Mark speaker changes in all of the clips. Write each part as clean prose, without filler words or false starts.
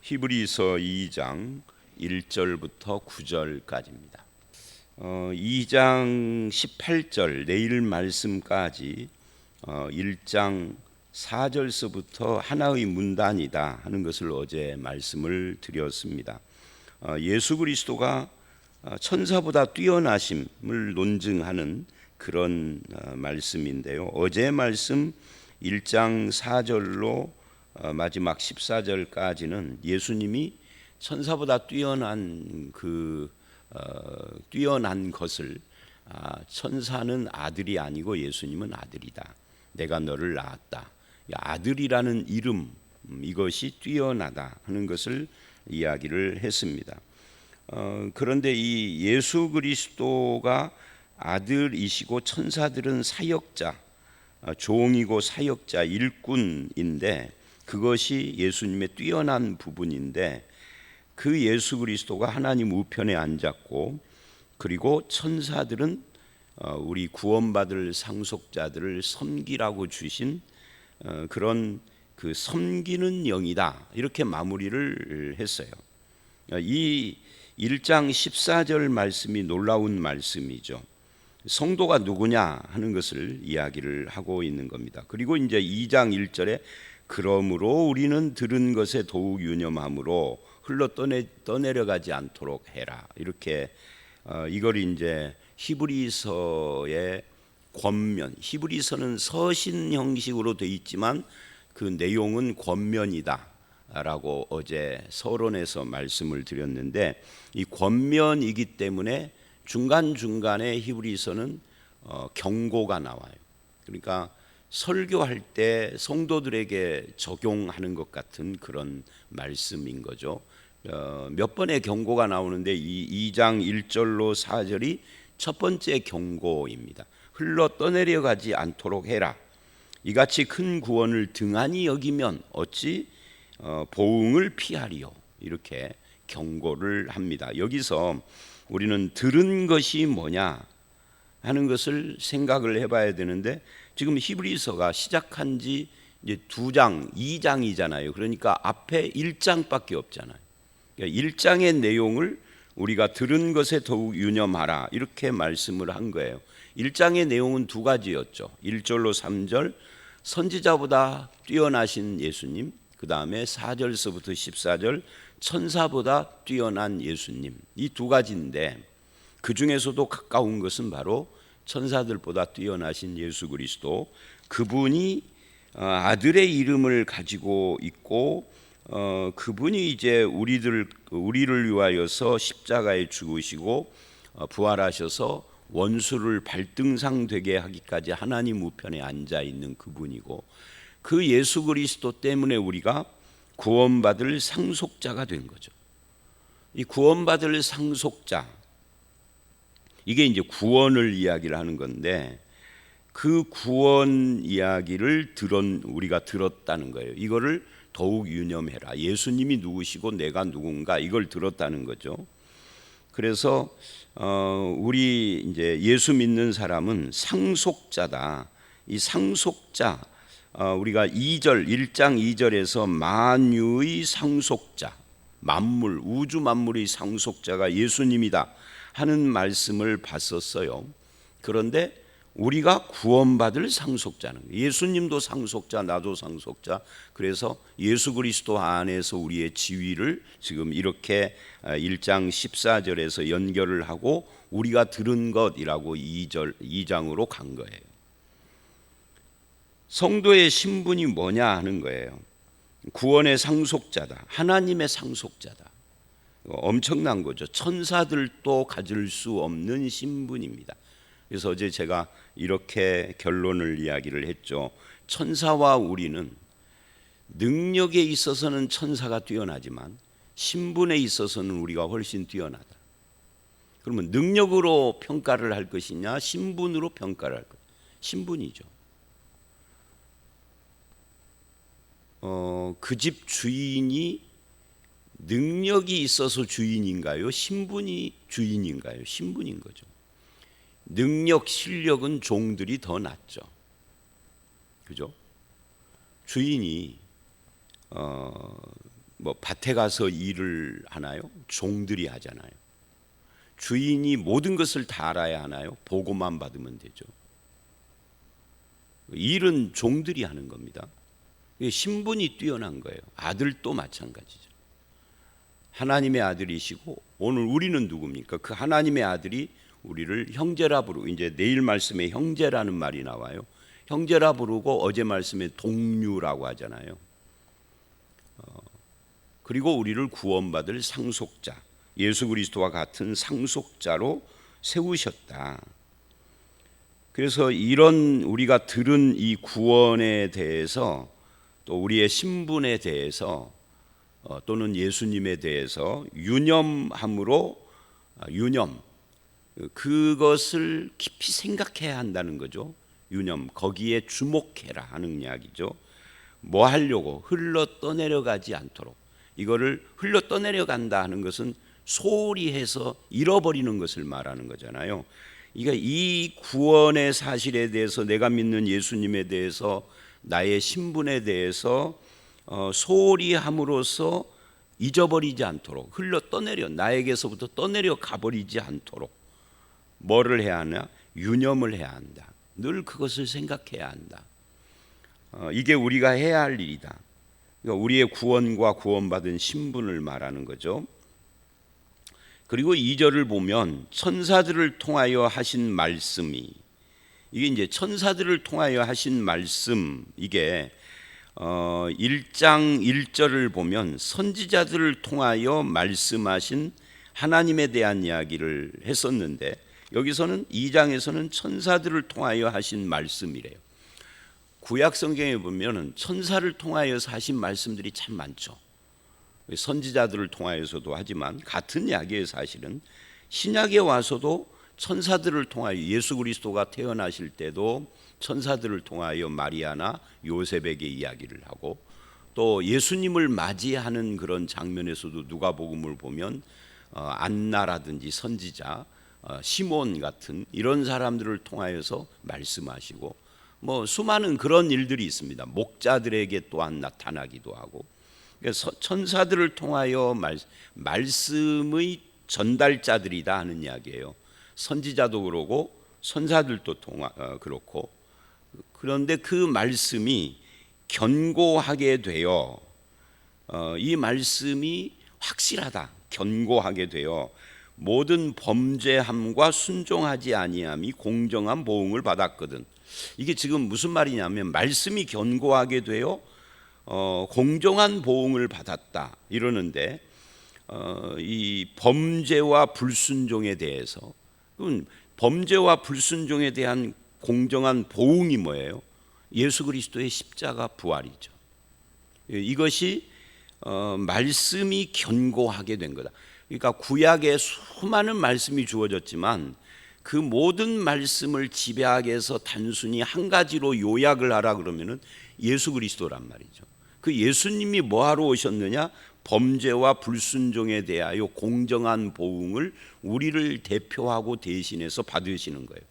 Speaker 1: 히브리서 2장 1절부터 9절까지입니다. 2장 18절 내일 말씀까지 1장 4절서부터 하나의 문단이다 하는 것을 어제 말씀을 드렸습니다. 예수 그리스도가 천사보다 뛰어나심을 논증하는 그런 말씀인데요. 어제 말씀 1장 4절로 마지막 14절까지는 예수님이 천사보다 뛰어난 뛰어난 것을 천사는 아들이 아니고 예수님은 아들이다. 내가 너를 낳았다. 아들이라는 이름 이것이 뛰어나다 하는 것을 이야기를 했습니다. 그런데 이 예수 그리스도가 아들이시고 천사들은 사역자, 종이고 사역자, 일꾼인데 그것이 예수님의 뛰어난 부분인데 그 예수 그리스도가 하나님 우편에 앉았고 그리고 천사들은 우리 구원받을 상속자들을 섬기라고 주신 그런 그 섬기는 영이다 이렇게 마무리를 했어요. 이 1장 14절 말씀이 놀라운 말씀이죠. 성도가 누구냐 하는 것을 이야기를 하고 있는 겁니다. 그리고 이제 2장 1절에 그러므로 우리는 들은 것에 더욱 유념함으로 흘러 떠내려가지 않도록 해라. 이렇게 이걸 이제 히브리서의 권면, 히브리서는 서신 형식으로 되어 있지만 그 내용은 권면이다라고 어제 서론에서 말씀을 드렸는데 이 권면이기 때문에 중간중간에 히브리서는 경고가 나와요. 그러니까 설교할 때 성도들에게 적용하는 것 같은 그런 말씀인 거죠. 몇 번의 경고가 나오는데 이 2장 1절로 4절이 첫 번째 경고입니다. 흘러 떠내려가지 않도록 해라. 이같이 큰 구원을 등한히 여기면 어찌 보응을 피하리요. 이렇게 경고를 합니다. 여기서 우리는 들은 것이 뭐냐 하는 것을 생각을 해봐야 되는데 지금 히브리서가 시작한 지 이제 2장이잖아요. 그러니까 앞에 1장밖에 없잖아요. 그러니까 1장의 내용을 우리가 들은 것에 더욱 유념하라 이렇게 말씀을 한 거예요. 1장의 내용은 두 가지였죠. 1절로 3절 선지자보다 뛰어나신 예수님, 그 다음에 4절서부터 14절 천사보다 뛰어난 예수님, 이 두 가지인데 그 중에서도 가까운 것은 바로 천사들보다 뛰어나신 예수 그리스도, 그분이 아들의 이름을 가지고 있고 그분이 이제 우리를 위하여서 십자가에 죽으시고 부활하셔서 원수를 발등상 되게 하기까지 하나님 우편에 앉아 있는 그분이고 그 예수 그리스도 때문에 우리가 구원받을 상속자가 된 거죠. 이 구원받을 상속자, 이게 이제 구원을 이야기를 하는 건데 그 구원 이야기를 우리가 들었다는 거예요. 이거를 더욱 유념해라. 예수님이 누구시고 내가 누군가 이걸 들었다는 거죠. 그래서 우리 이제 예수 믿는 사람은 상속자다. 이 상속자, 우리가 1장 2절에서 만유의 상속자, 만물, 우주 만물의 상속자가 예수님이다 하는 말씀을 봤었어요. 그런데 우리가 구원받을 상속자는 예수님도 상속자, 나도 상속자. 그래서 예수 그리스도 안에서 우리의 지위를 지금 이렇게 1장 14절에서 연결을 하고 우리가 들은 것이라고 2장으로 간 거예요. 성도의 신분이 뭐냐 하는 거예요. 구원의 상속자다. 하나님의 상속자다. 엄청난 거죠. 천사들도 가질 수 없는 신분입니다. 그래서 어제 제가 이렇게 결론을 이야기를 했죠. 천사와 우리는 능력에 있어서는 천사가 뛰어나지만 신분에 있어서는 우리가 훨씬 뛰어나다. 그러면 능력으로 평가를 할 것이냐 신분으로 평가를 할 것이냐. 신분이죠. 그 집 주인이 능력이 있어서 주인인가요? 신분이 주인인가요? 신분인 거죠. 능력, 실력은 종들이 더 낫죠. 그죠? 주인이 뭐 밭에 가서 일을 하나요? 종들이 하잖아요. 주인이 모든 것을 다 알아야 하나요? 보고만 받으면 되죠. 일은 종들이 하는 겁니다. 신분이 뛰어난 거예요. 아들도 마찬가지죠. 하나님의 아들이시고 오늘 우리는 누굽니까? 그 하나님의 아들이 우리를 형제라 부르고, 이제 내일 말씀에 형제라는 말이 나와요. 형제라 부르고 어제 말씀에 동류라고 하잖아요. 그리고 우리를 구원받을 상속자, 예수 그리스도와 같은 상속자로 세우셨다. 그래서 이런 우리가 들은 이 구원에 대해서, 또 우리의 신분에 대해서, 또는 예수님에 대해서 유념함으로, 유념, 그것을 깊이 생각해야 한다는 거죠. 유념, 거기에 주목해라 하는 이야기죠. 뭐 하려고? 흘러 떠내려가지 않도록. 이거를 흘러 떠내려간다 하는 것은 소홀히 해서 잃어버리는 것을 말하는 거잖아요. 그러니까 이 구원의 사실에 대해서, 내가 믿는 예수님에 대해서, 나의 신분에 대해서 소홀히 함으로써 잊어버리지 않도록, 흘러 떠내려, 나에게서부터 떠내려 가버리지 않도록 뭐를 해야 하냐? 유념을 해야 한다. 늘 그것을 생각해야 한다. 이게 우리가 해야 할 일이다. 그러니까 우리의 구원과 구원받은 신분을 말하는 거죠. 그리고 2절을 보면 천사들을 통하여 하신 말씀이, 이게 이제 천사들을 통하여 하신 말씀, 이게 1장 1절을 보면 선지자들을 통하여 말씀하신 하나님에 대한 이야기를 했었는데, 여기서는 2장에서는 천사들을 통하여 하신 말씀이래요. 구약 성경에 보면 천사를 통하여서 하신 말씀들이 참 많죠. 선지자들을 통하여서도 하지만, 같은 이야기의 사실은 신약에 와서도 천사들을 통하여, 예수 그리스도가 태어나실 때도 천사들을 통하여 마리아나 요셉에게 이야기를 하고, 또 예수님을 맞이하는 그런 장면에서도 누가복음을 보면 안나라든지 선지자 시몬 같은 이런 사람들을 통하여서 말씀하시고, 뭐 수많은 그런 일들이 있습니다. 목자들에게 또한 나타나기도 하고. 그래서 천사들을 통하여 말씀의 전달자들이다 하는 이야기예요. 선지자도 그러고 선사들도 그렇고. 그런데 그 말씀이 견고하게 되어, 이 말씀이 확실하다, 견고하게 되어 모든 범죄함과 순종하지 아니함이 공정한 보응을 받았거든. 이게 지금 무슨 말이냐면, 말씀이 견고하게 되어 공정한 보응을 받았다 이러는데, 이 범죄와 불순종에 대해서, 범죄와 불순종에 대한 공정한 보응이 뭐예요? 예수 그리스도의 십자가 부활이죠. 이것이 말씀이 견고하게 된 거다. 그러니까 구약에 수많은 말씀이 주어졌지만 그 모든 말씀을 집약하게 해서 단순히 한 가지로 요약을 하라 그러면은 예수 그리스도란 말이죠. 그 예수님이 뭐하러 오셨느냐? 범죄와 불순종에 대하여 공정한 보응을 우리를 대표하고 대신해서 받으시는 거예요.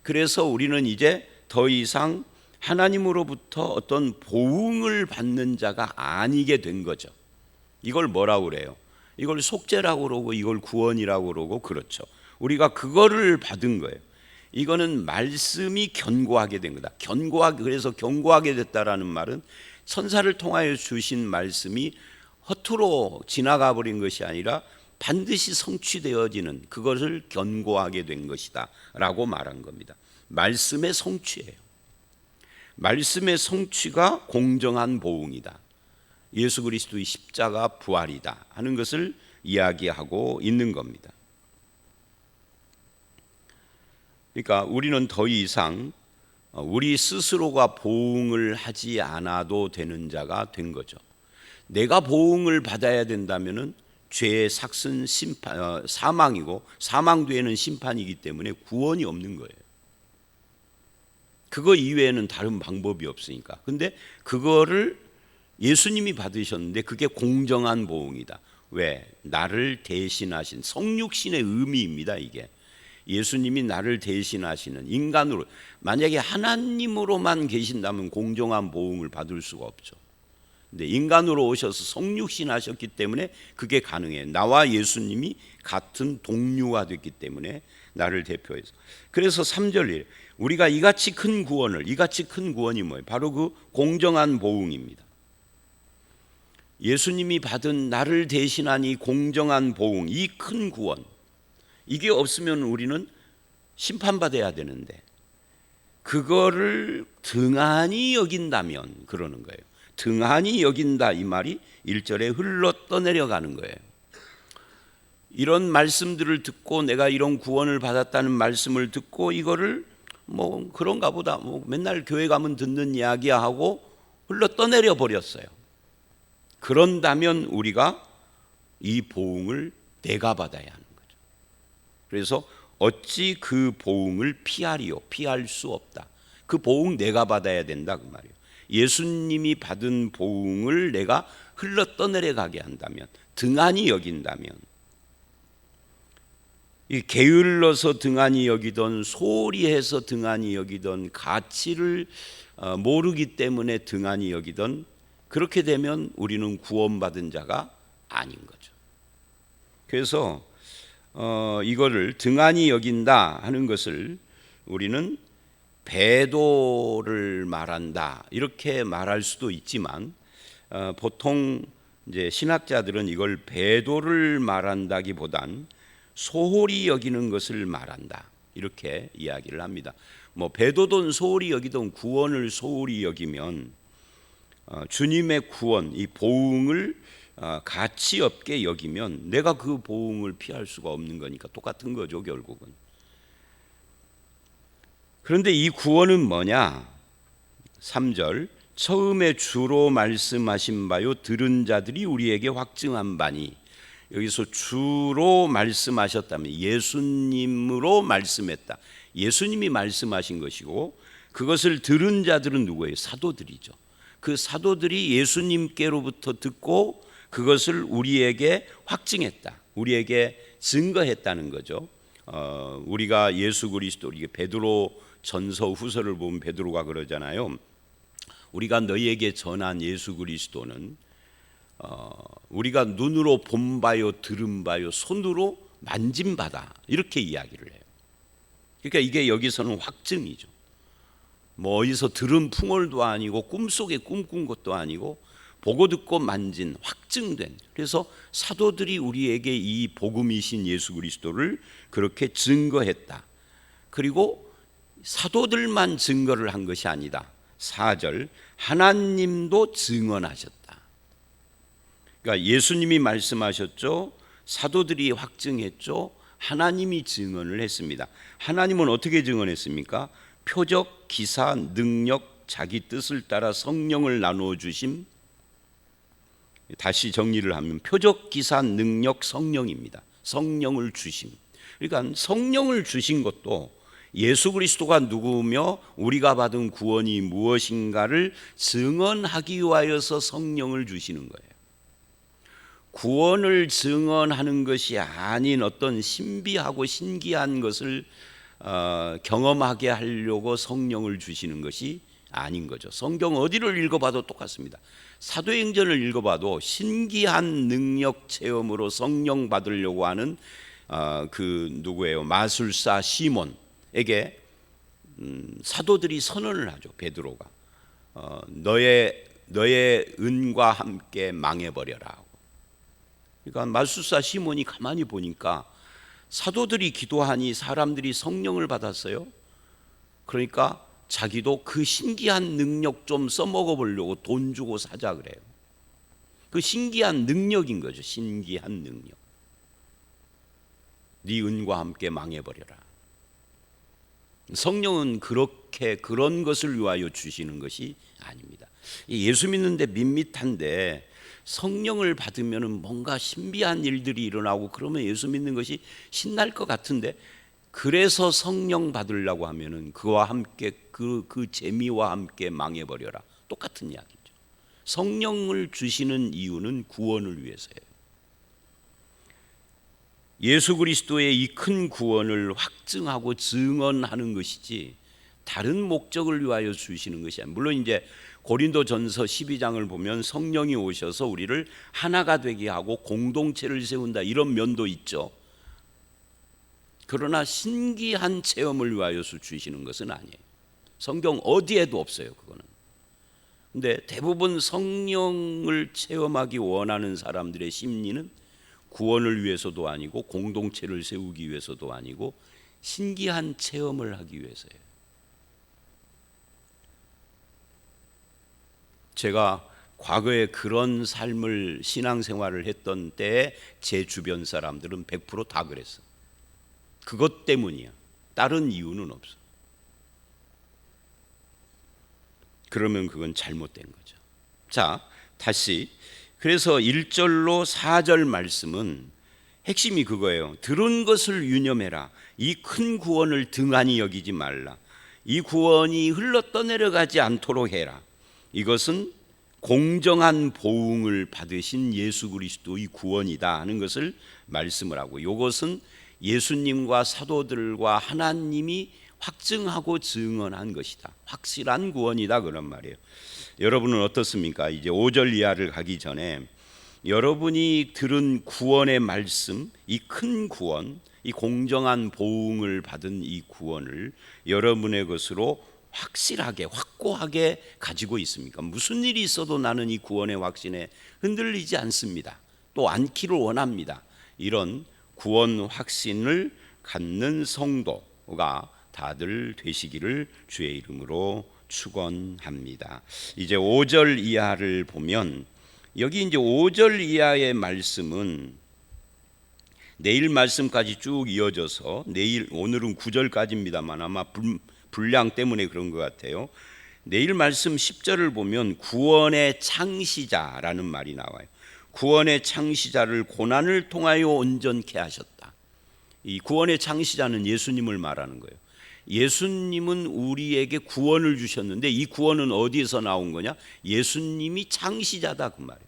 Speaker 1: 그래서 우리는 이제 더 이상 하나님으로부터 어떤 보응을 받는 자가 아니게 된 거죠. 이걸 뭐라고 그래요? 이걸 속죄라고 그러고, 이걸 구원이라고 그러고, 그렇죠. 우리가 그거를 받은 거예요. 이거는 말씀이 견고하게 된 거다. 그래서 견고하게 됐다라는 말은 천사를 통하여 주신 말씀이 허투루 지나가 버린 것이 아니라 반드시 성취되어지는, 그것을 견고하게 된 것이다 라고 말한 겁니다. 말씀의 성취예요. 말씀의 성취가 공정한 보응이다, 예수 그리스도의 십자가 부활이다 하는 것을 이야기하고 있는 겁니다. 그러니까 우리는 더 이상 우리 스스로가 보응을 하지 않아도 되는 자가 된 거죠. 내가 보응을 받아야 된다면은 죄의 삭은 사망이고, 사망 뒤에는 심판이기 때문에 구원이 없는 거예요. 그거 이외에는 다른 방법이 없으니까. 근데 그거를 예수님이 받으셨는데 그게 공정한 보응이다. 왜? 나를 대신하신, 성육신의 의미입니다. 이게 예수님이 나를 대신하시는 인간으로, 만약에 하나님으로만 계신다면 공정한 보응을 받을 수가 없죠. 근데 인간으로 오셔서 성육신 하셨기 때문에 그게 가능해요. 나와 예수님이 같은 동류가 됐기 때문에 나를 대표해서. 그래서 3절에 우리가 이같이 큰 구원이 뭐예요? 바로 그 공정한 보응입니다. 예수님이 받은 나를 대신한 이 공정한 보응, 이 큰 구원, 이게 없으면 우리는 심판받아야 되는데 그거를 등한히 여긴다면 그러는 거예요. 등한히 여긴다 이 말이 1절에 흘러 떠내려가는 거예요. 이런 말씀들을 듣고 내가 이런 구원을 받았다는 말씀을 듣고 이거를 뭐 그런가 보다 뭐 맨날 교회 가면 듣는 이야기야 하고 흘러 떠내려 버렸어요. 그런다면 우리가 이 보응을 내가 받아야 하는 거죠. 그래서 어찌 그 보응을 피하리요? 피할 수 없다. 그 보응 내가 받아야 된다 그 말이에요. 예수님이 받은 보응을 내가 흘러 떠내려가게 한다면, 등한히 여긴다면, 이 게을러서 등한히 여기던, 소홀히 해서 등한히 여기던, 가치를 모르기 때문에 등한히 여기던, 그렇게 되면 우리는 구원받은 자가 아닌 거죠. 그래서 이거를 등한히 여긴다 하는 것을 우리는 배도를 말한다 이렇게 말할 수도 있지만 보통 이제 신학자들은 이걸 배도를 말한다기보단 소홀히 여기는 것을 말한다 이렇게 이야기를 합니다. 뭐 배도든 소홀히 여기든 구원을 소홀히 여기면 주님의 구원, 이 보응을 가치 없게 여기면 내가 그 보응을 피할 수가 없는 거니까 똑같은 거죠 결국은. 그런데 이 구원은 뭐냐? 3절 처음에 주로 말씀하신 바요 들은 자들이 우리에게 확증한 바니, 여기서 주로 말씀하셨다면 예수님으로 말씀했다. 예수님이 말씀하신 것이고 그것을 들은 자들은 누구예요? 사도들이죠. 그 사도들이 예수님께로부터 듣고 그것을 우리에게 확증했다. 우리에게 증거했다는 거죠. 우리가 예수 그리스도, 이게 베드로 전서 후서를 보면 베드로가 그러잖아요. 우리가 너희에게 전한 예수 그리스도는 우리가 눈으로 본 바요 들은 바요 손으로 만진 바다 이렇게 이야기를 해요. 그러니까 이게 여기서는 확증이죠. 뭐 어디서 들은 풍월도 아니고 꿈속에 꿈꾼 것도 아니고 보고 듣고 만진 확증된, 그래서 사도들이 우리에게 이 복음이신 예수 그리스도를 그렇게 증거했다. 그리고 사도들만 증거를 한 것이 아니다. 4절 하나님도 증언하셨다. 그러니까 예수님이 말씀하셨죠. 사도들이 확증했죠. 하나님이 증언을 했습니다. 하나님은 어떻게 증언했습니까? 표적, 기사, 능력, 자기 뜻을 따라 성령을 나누어 주심. 다시 정리를 하면 표적, 기사, 능력, 성령입니다. 성령을 주심. 그러니까 성령을 주신 것도 예수 그리스도가 누구며 우리가 받은 구원이 무엇인가를 증언하기 위하여서 성령을 주시는 거예요. 구원을 증언하는 것이 아닌 어떤 신비하고 신기한 것을 경험하게 하려고 성령을 주시는 것이 아닌 거죠. 성경 어디를 읽어봐도 똑같습니다. 사도행전을 읽어봐도 신기한 능력 체험으로 성령 받으려고 하는 그 누구예요? 마술사 시몬에게 사도들이 선언을 하죠. 베드로가 너의 은과 함께 망해버려라 하고. 그러니까 마술사 시몬이 가만히 보니까 사도들이 기도하니 사람들이 성령을 받았어요. 그러니까 자기도 그 신기한 능력 좀 써먹어 보려고 돈 주고 사자 그래요. 그 신기한 능력인 거죠. 신기한 능력. 네 은과 함께 망해버려라. 성령은 그렇게 그런 것을 위하여 주시는 것이 아닙니다. 예수 믿는데 밋밋한데 성령을 받으면 뭔가 신비한 일들이 일어나고 그러면 예수 믿는 것이 신날 것 같은데, 그래서 성령 받으려고 하면은 그와 함께 그 재미와 함께 망해버려라. 똑같은 이야기죠. 성령을 주시는 이유는 구원을 위해서예요. 예수 그리스도의 이 큰 구원을 확증하고 증언하는 것이지 다른 목적을 위하여 주시는 것이 아니에요. 물론 이제 고린도전서 12장을 보면 성령이 오셔서 우리를 하나가 되게 하고 공동체를 세운다, 이런 면도 있죠. 그러나 신기한 체험을 위하여서 주시는 것은 아니에요. 성경 어디에도 없어요, 그거는. 근데 대부분 성령을 체험하기 원하는 사람들의 심리는 구원을 위해서도 아니고 공동체를 세우기 위해서도 아니고 신기한 체험을 하기 위해서예요. 제가 과거에 그런 삶을, 신앙생활을 했던 때에 제 주변 사람들은 100% 다 그랬어. 그것 때문이야. 다른 이유는 없어. 그러면 그건 잘못된 거죠. 자, 다시. 그래서 1절로 4절 말씀은 핵심이 그거예요. 들은 것을 유념해라. 이 큰 구원을 등한히 여기지 말라. 이 구원이 흘러떠내려가지 않도록 해라. 이것은 공정한 보응을 받으신 예수 그리스도의 구원이다 하는 것을 말씀을 하고, 이것은 예수님과 사도들과 하나님이 확증하고 증언한 것이다. 확실한 구원이다, 그런 말이에요. 여러분은 어떻습니까? 이제 5절 이하를 가기 전에 여러분이 들은 구원의 말씀, 이 큰 구원, 이 공정한 보응을 받은 이 구원을 여러분의 것으로 확실하게, 확고하게 가지고 있습니까? 무슨 일이 있어도 나는 이 구원의 확신에 흔들리지 않습니다. 또 않기를 원합니다. 이런 구원 확신을 갖는 성도가 다들 되시기를 주의 이름으로 축원합니다. 이제 5절 이하를 보면, 여기 이제 5절 이하의 말씀은 내일 말씀까지 쭉 이어져서, 오늘은 9절까지입니다만 아마 분량 때문에 그런 것 같아요. 내일 말씀 10절을 보면 구원의 창시자라는 말이 나와요. 구원의 창시자를 고난을 통하여 온전케 하셨다. 이 구원의 창시자는 예수님을 말하는 거예요. 예수님은 우리에게 구원을 주셨는데 이 구원은 어디에서 나온 거냐? 예수님이 창시자다, 그 말이에요.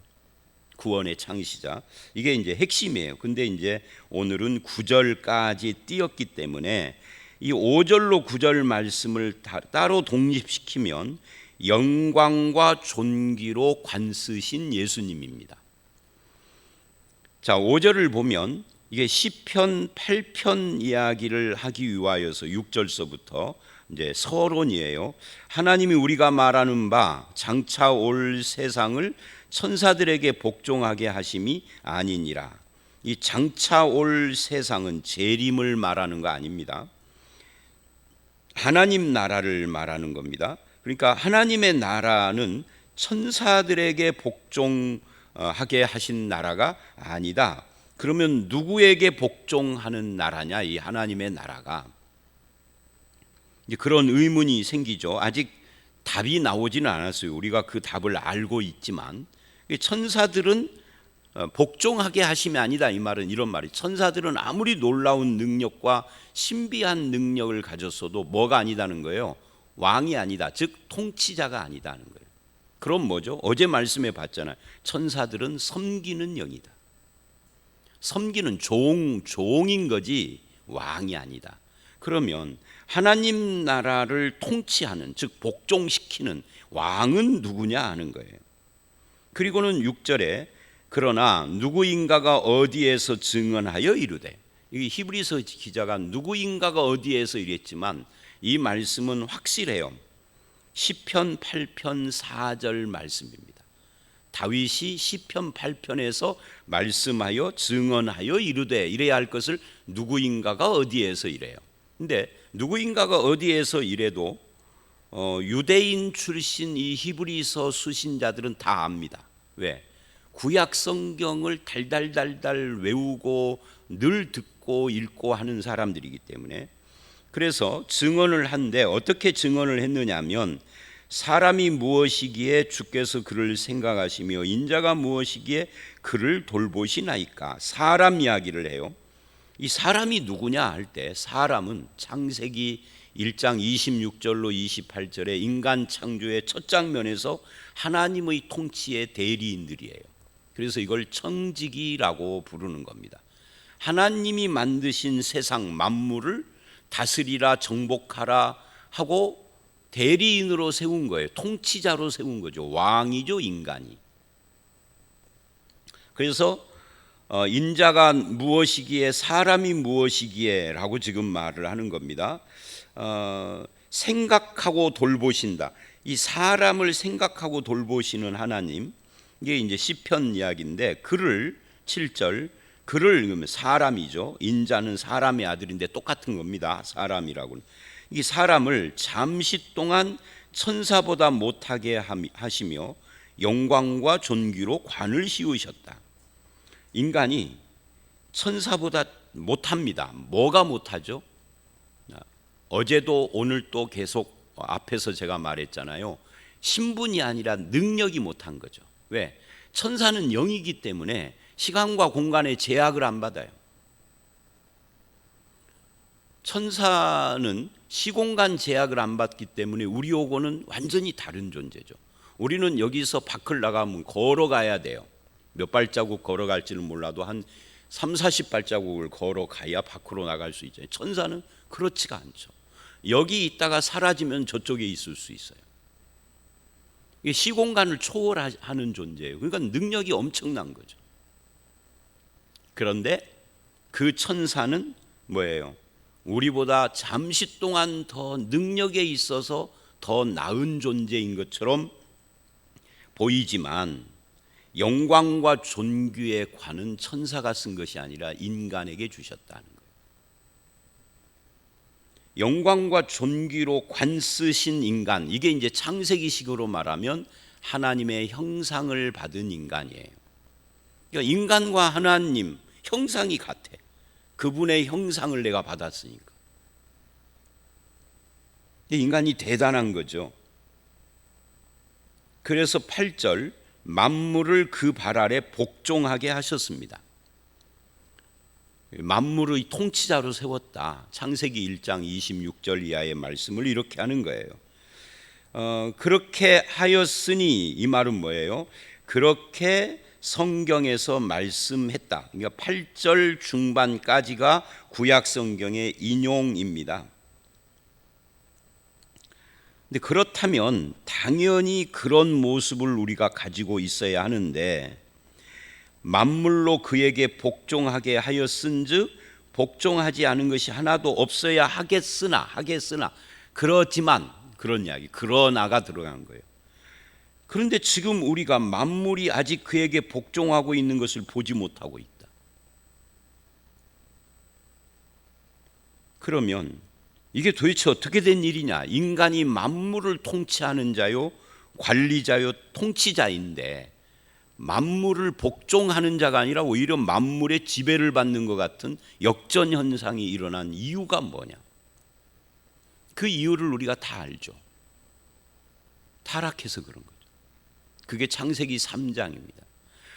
Speaker 1: 구원의 창시자. 이게 이제 핵심이에요. 근데 이제 오늘은 9절까지 띄었기 때문에 이 5절로 9절 말씀을 따로 독립시키면 영광과 존귀로 관쓰신 예수님입니다. 자, 5절을 보면 이게 시편 8편 이야기를 하기 위하여서 6절서부터 이제 서론이에요. 하나님이 우리가 말하는 바 장차 올 세상을 천사들에게 복종하게 하심이 아니니라. 이 장차 올 세상은 재림을 말하는 거 아닙니다. 하나님 나라를 말하는 겁니다. 그러니까 하나님의 나라는 천사들에게 복종하게 하신 나라가 아니다. 그러면 누구에게 복종하는 나라냐, 이 하나님의 나라가? 이제 그런 의문이 생기죠. 아직 답이 나오지는 않았어요. 우리가 그 답을 알고 있지만, 천사들은 복종하게 하심이 아니다, 이 말은 이런 말이, 천사들은 아무리 놀라운 능력과 신비한 능력을 가졌어도 뭐가 아니다는 거예요? 왕이 아니다, 즉 통치자가 아니다는 거예요. 그럼 뭐죠? 어제 말씀해 봤잖아요. 천사들은 섬기는 영이다. 섬기는 종인 거지 왕이 아니다. 그러면 하나님 나라를 통치하는, 즉 복종시키는 왕은 누구냐 하는 거예요. 그리고는 6절에 그러나 누구인가가 어디에서 증언하여 이르되, 이 히브리서 기자가 누구인가가 어디에서 이랬지만 이 말씀은 확실해요. 시편 8편 4절 말씀입니다. 다윗이 시편 8편에서 말씀하여 증언하여 이르되, 이래야 할 것을 누구인가가 어디에서 이래요. 근데 누구인가가 어디에서 이래도 유대인 출신 이 히브리서 수신자들은 다 압니다. 왜? 구약 성경을 달달달달 외우고 늘 듣고 읽고 하는 사람들이기 때문에. 그래서 증언을 한데 어떻게 증언을 했느냐면, 사람이 무엇이기에 주께서 그를 생각하시며 인자가 무엇이기에 그를 돌보시나이까. 사람 이야기를 해요. 이 사람이 누구냐 할 때, 사람은 창세기 1장 26절로 28절에 인간 창조의 첫 장면에서 하나님의 통치의 대리인들이에요. 그래서 이걸 청지기라고 부르는 겁니다. 하나님이 만드신 세상 만물을 다스리라 정복하라 하고 대리인으로 세운 거예요. 통치자로 세운 거죠. 왕이죠, 인간이. 그래서 인자가 무엇이기에 사람이 무엇이기에라고 지금 말을 하는 겁니다. 생각하고 돌보신다. 이 사람을 생각하고 돌보시는 하나님, 이게 이제 시편 이야기인데, 그를 7절, 그를 사람이죠. 인자는 사람의 아들인데 똑같은 겁니다. 사람이라고는. 이 사람을 잠시 동안 천사보다 못하게 하시며 영광과 존귀로 관을 씌우셨다. 인간이 천사보다 못합니다. 뭐가 못하죠? 어제도 오늘 또 계속 앞에서 제가 말했잖아요. 신분이 아니라 능력이 못한 거죠. 왜? 천사는 영이기 때문에 시간과 공간의 제약을 안 받아요. 천사는 시공간 제약을 안 받기 때문에 우리하고는 완전히 다른 존재죠. 우리는 여기서 밖을 나가면 걸어가야 돼요. 몇 발자국 걸어갈지는 몰라도 한 3, 40발자국을 걸어가야 밖으로 나갈 수 있잖아요. 천사는 그렇지가 않죠. 여기 있다가 사라지면 저쪽에 있을 수 있어요. 이게 시공간을 초월하는 존재예요. 그러니까 능력이 엄청난 거죠. 그런데 그 천사는 뭐예요? 우리보다 잠시 동안 더 능력에 있어서 더 나은 존재인 것처럼 보이지만 영광과 존귀의 관은 천사가 쓴 것이 아니라 인간에게 주셨다는 거예요. 영광과 존귀로 관 쓰신 인간, 이게 이제 창세기식으로 말하면 하나님의 형상을 받은 인간이에요. 그러니까 인간과 하나님 형상이 같아. 그분의 형상을 내가 받았으니까. 인간이 대단한 거죠. 그래서 8절, 만물을 그 발 아래 복종하게 하셨습니다. 만물의 통치자로 세웠다. 창세기 1장 26절 이하의 말씀을 이렇게 하는 거예요. 그렇게 하였으니, 이 말은 뭐예요? 그렇게 성경에서 말씀했다. 그러니까 8절 중반까지가 구약 성경의 인용입니다. 근데 그렇다면 당연히 그런 모습을 우리가 가지고 있어야 하는데, 만물로 그에게 복종하게 하였은즉 복종하지 않은 것이 하나도 없어야 하겠으나 그렇지만, 그런 이야기, 그러나가 들어간 거예요. 그런데 지금 우리가 만물이 아직 그에게 복종하고 있는 것을 보지 못하고 있다. 그러면 이게 도대체 어떻게 된 일이냐? 인간이 만물을 통치하는 자요, 관리자요, 통치자인데 만물을 복종하는 자가 아니라 오히려 만물의 지배를 받는 것 같은 역전 현상이 일어난 이유가 뭐냐? 그 이유를 우리가 다 알죠. 타락해서 그런 거죠. 그게 창세기 3장입니다.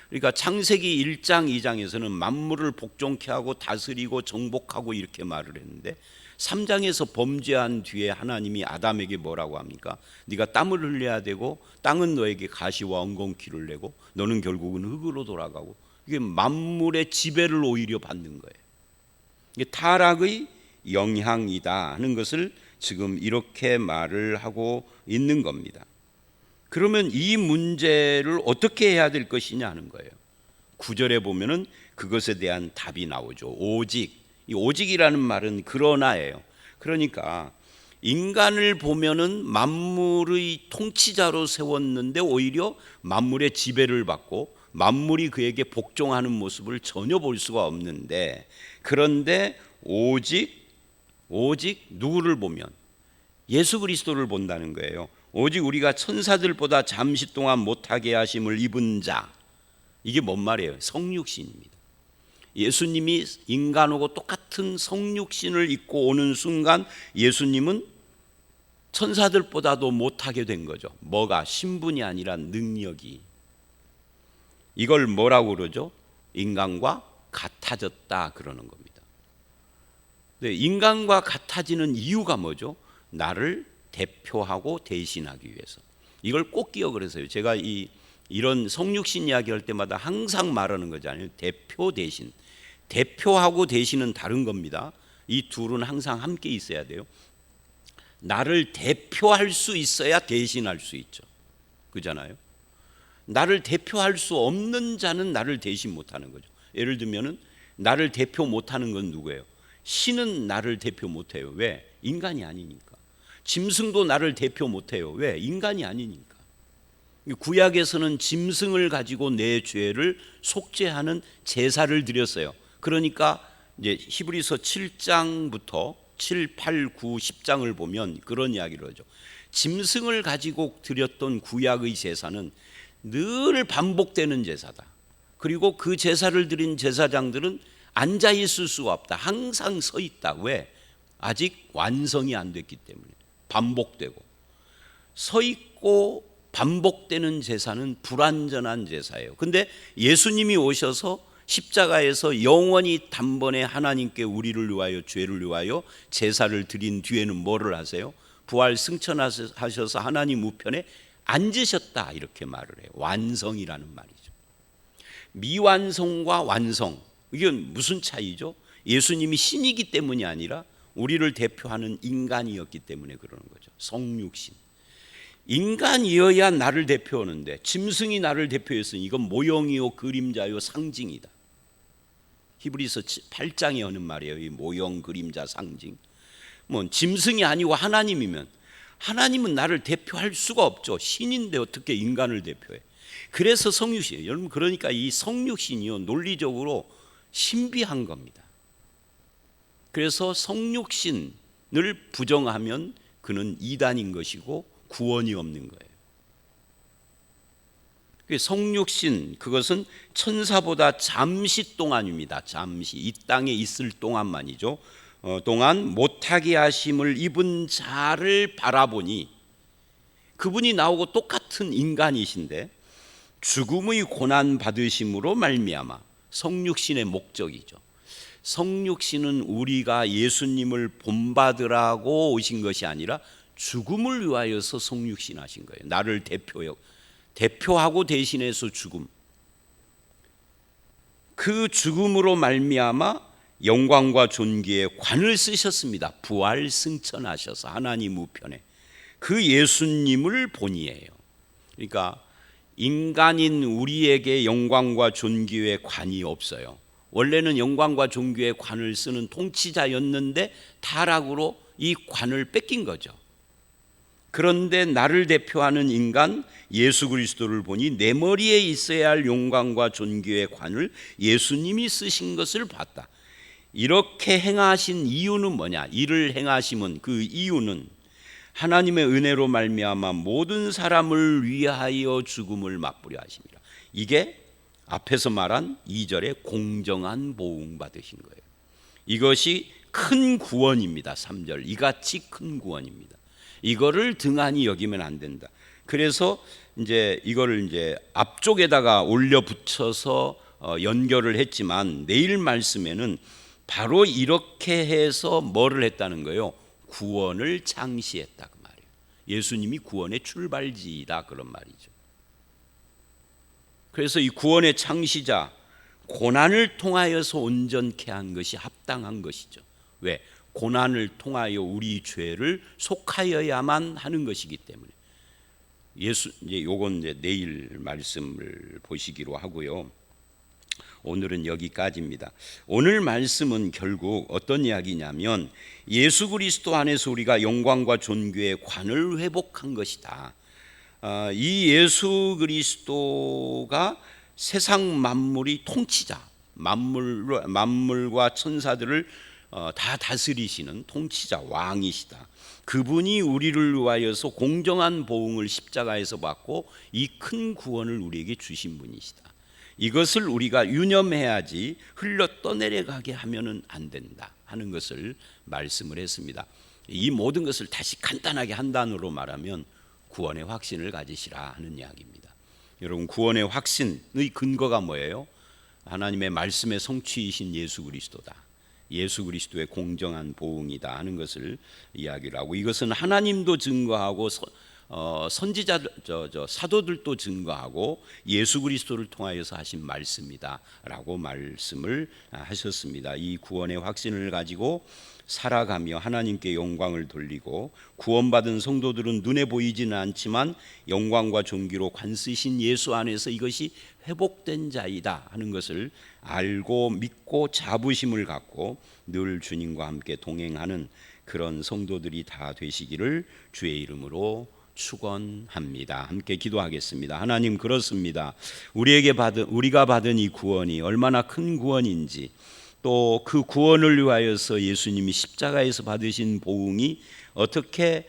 Speaker 1: 그러니까 창세기 1장, 2장에서는 만물을 복종케 하고 다스리고 정복하고 이렇게 말을 했는데 3장에서 범죄한 뒤에 하나님이 아담에게 뭐라고 합니까? 네가 땀을 흘려야 되고 땅은 너에게 가시와 엉겅퀴를 내고 너는 결국은 흙으로 돌아가고, 이게 만물의 지배를 오히려 받는 거예요. 이게 타락의 영향이다 하는 것을 지금 이렇게 말을 하고 있는 겁니다. 그러면 이 문제를 어떻게 해야 될 것이냐 하는 거예요. 9절에 보면은 그것에 대한 답이 나오죠. 오직, 이 오직이라는 말은 그러나예요. 그러니까 인간을 보면은 만물의 통치자로 세웠는데 오히려 만물의 지배를 받고 만물이 그에게 복종하는 모습을 전혀 볼 수가 없는데, 그런데 오직 누구를 보면 예수 그리스도를 본다는 거예요. 오직 우리가 천사들보다 잠시 동안 못하게 하심을 입은 자, 이게 뭔 말이에요? 성육신입니다. 예수님이 인간하고 똑같은 성육신을 입고 오는 순간 예수님은 천사들보다도 못하게 된 거죠. 뭐가? 신분이 아니라 능력이. 이걸 뭐라고 그러죠? 인간과 같아졌다 그러는 겁니다. 네, 인간과 같아지는 이유가 뭐죠? 나를 대표하고 대신하기 위해서. 이걸 꼭 기억을 하세요. 제가 이런 성육신 이야기할 때마다 항상 말하는 거잖아요. 대표 대신. 대표하고 대신은 다른 겁니다. 이 둘은 항상 함께 있어야 돼요. 나를 대표할 수 있어야 대신할 수 있죠. 그잖아요. 나를 대표할 수 없는 자는 나를 대신 못하는 거죠. 예를 들면은 나를 대표 못하는 건 누구예요? 신은 나를 대표 못해요. 왜? 인간이 아니니까. 짐승도 나를 대표 못해요. 왜? 인간이 아니니까. 구약에서는 짐승을 가지고 내 죄를 속죄하는 제사를 드렸어요. 그러니까 이제 히브리서 7장부터 7, 8, 9, 10장을 보면 그런 이야기를 하죠. 짐승을 가지고 드렸던 구약의 제사는 늘 반복되는 제사다. 그리고 그 제사를 드린 제사장들은 앉아 있을 수가 없다. 항상 서 있다. 왜? 아직 완성이 안 됐기 때문에. 반복되고 서 있고 반복되는 제사는 불완전한 제사예요. 근데 예수님이 오셔서 십자가에서 영원히 단번에 하나님께 우리를 위하여 죄를 위하여 제사를 드린 뒤에는 뭐를 하세요? 부활 승천하셔서 하나님 우편에 앉으셨다 이렇게 말을 해요. 완성이라는 말이죠. 미완성과 완성, 이건 무슨 차이죠? 예수님이 신이기 때문이 아니라 우리를 대표하는 인간이었기 때문에 그러는 거죠. 성육신. 인간이어야 나를 대표하는데 짐승이 나를 대표했으니 이건 모형이요 그림자요 상징이다. 히브리서 8장에 하는 말이에요. 이 모형, 그림자, 상징. 뭐 짐승이 아니고 하나님이면 하나님은 나를 대표할 수가 없죠. 신인데 어떻게 인간을 대표해? 그래서 성육신이에요. 여러분, 그러니까 이 성육신이요 논리적으로 신비한 겁니다. 그래서 성육신을 부정하면 그는 이단인 것이고 구원이 없는 거예요. 성육신, 그것은 천사보다 잠시 동안입니다. 잠시, 이 땅에 있을 동안만이죠. 동안 못하게 하심을 입은 자를 바라보니, 그분이 나오고 똑같은 인간이신데 죽음의 고난 받으심으로 말미암아, 성육신의 목적이죠. 성육신은 우리가 예수님을 본받으라고 오신 것이 아니라 죽음을 위하여서 성육신 하신 거예요. 나를 대표하고 대신해서 죽음. 그 죽음으로 말미암아 영광과 존귀의 관을 쓰셨습니다. 부활 승천하셔서 하나님 우편에 그 예수님을 본이에요. 그러니까 인간인 우리에게 영광과 존귀의 관이 없어요. 원래는 영광과 존귀의 관을 쓰는 통치자였는데 타락으로 이 관을 뺏긴 거죠. 그런데 나를 대표하는 인간 예수 그리스도를 보니 내 머리에 있어야 할 영광과 존귀의 관을 예수님이 쓰신 것을 봤다. 이렇게 행하신 이유는 뭐냐? 이를 행하심은, 그 이유는 하나님의 은혜로 말미암아 모든 사람을 위하여 죽음을 맛보려 하심이라. 이게 앞에서 말한 2절에 공정한 보응 받으신 거예요. 이것이 큰 구원입니다. 3절, 이같이 큰 구원입니다. 이거를 등한히 여기면 안 된다. 그래서 이제 이거를 이제 앞쪽에다가 올려 붙여서 연결을 했지만 내일 말씀에는 바로 이렇게 해서 뭐를 했다는 거예요? 구원을 창시했다 그 말이에요. 예수님이 구원의 출발지이다 그런 말이죠. 그래서 이 구원의 창시자, 고난을 통하여서 온전케 한 것이 합당한 것이죠. 왜? 고난을 통하여 우리 죄를 속하여야만 하는 것이기 때문에. 이제 요건 이제 내일 말씀을 보시기로 하고요. 오늘은 여기까지입니다. 오늘 말씀은 결국 어떤 이야기냐면 예수 그리스도 안에서 우리가 영광과 존귀의 관을 회복한 것이다. 이 예수 그리스도가 세상 만물이 통치자, 만물과 천사들을 다 다스리시는 통치자, 왕이시다. 그분이 우리를 위하여서 공정한 보응을 십자가에서 받고 이 큰 구원을 우리에게 주신 분이시다. 이것을 우리가 유념해야지 흘러 떠내려가게 하면은 안 된다 하는 것을 말씀을 했습니다. 이 모든 것을 다시 간단하게 한 단어로 말하면 구원의 확신을 가지시라 하는 이야기입니다. 여러분, 구원의 확신의 근거가 뭐예요? 하나님의 말씀의 성취이신 예수 그리스도다. 예수 그리스도의 공정한 보응이다 하는 것을 이야기를 하고, 이것은 하나님도 증거하고 선지자들, 사도들도 증거하고 예수 그리스도를 통하여서 하신 말씀이다라고 말씀을 하셨습니다. 이 구원의 확신을 가지고 살아가며 하나님께 영광을 돌리고 구원받은 성도들은 눈에 보이지는 않지만 영광과 존귀로 관쓰신 예수 안에서 이것이 회복된 자이다 하는 것을 알고 믿고 자부심을 갖고 늘 주님과 함께 동행하는 그런 성도들이 다 되시기를 주의 이름으로 축원합니다. 함께 기도하겠습니다. 하나님, 그렇습니다. 우리가 받은 이 구원이 얼마나 큰 구원인지, 또 그 구원을 위하여서 예수님이 십자가에서 받으신 보응이 어떻게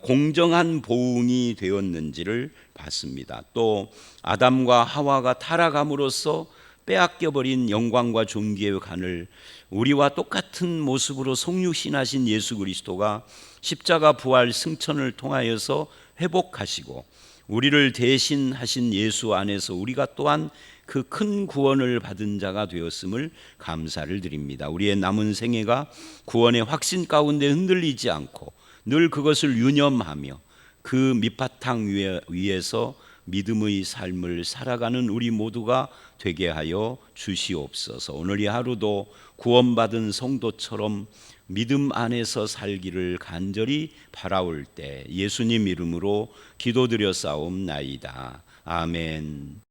Speaker 1: 공정한 보응이 되었는지를 봤습니다. 또 아담과 하와가 타락함으로써 빼앗겨버린 영광과 존귀의 간을 우리와 똑같은 모습으로 성육신하신 예수 그리스도가 십자가 부활 승천을 통하여서 회복하시고 우리를 대신하신 예수 안에서 우리가 또한 그 큰 구원을 받은 자가 되었음을 감사를 드립니다. 우리의 남은 생애가 구원의 확신 가운데 흔들리지 않고 늘 그것을 유념하며 그 밑바탕 위에서 믿음의 삶을 살아가는 우리 모두가 되게 하여 주시옵소서. 오늘 이 하루도 구원받은 성도처럼 믿음 안에서 살기를 간절히 바라올 때 예수님 이름으로 기도드려 싸움나이다. 아멘.